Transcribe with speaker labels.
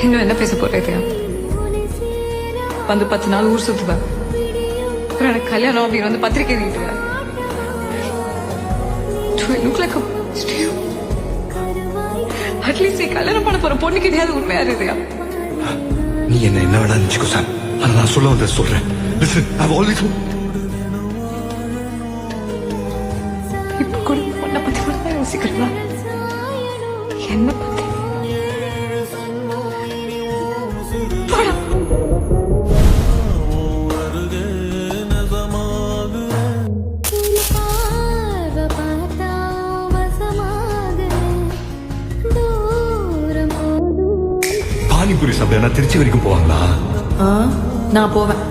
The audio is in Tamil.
Speaker 1: இன்னும் என்ன பேச போறேன்? வந்து 10 நாள் ஊர் சுத்துவேன். அப்புறம் எனக்கு கல்யாணம் அப்படின்னு வந்து பத்திரிக்கை எழுதிட்டுவேன். அட்லீஸ்ட் கல்யாணம் பண்ண போற பொண்ணு கிடையாது உண்மையா இருக்கியா?
Speaker 2: நீ என்ன வேணா நினைச்சுக்கோ சார். ஆனா நான் சொல்ல வந்த சொல்றேன். Listen, I've always...
Speaker 1: இப்ப கூட பொண்ணை பத்தி மட்டும் யோசிக்கிறதா? என்ன பத்தி?
Speaker 2: பானிபூரி சாப்பிட திருச்சி வரைக்கும் போவாங்களா?
Speaker 3: நான் போவேன்.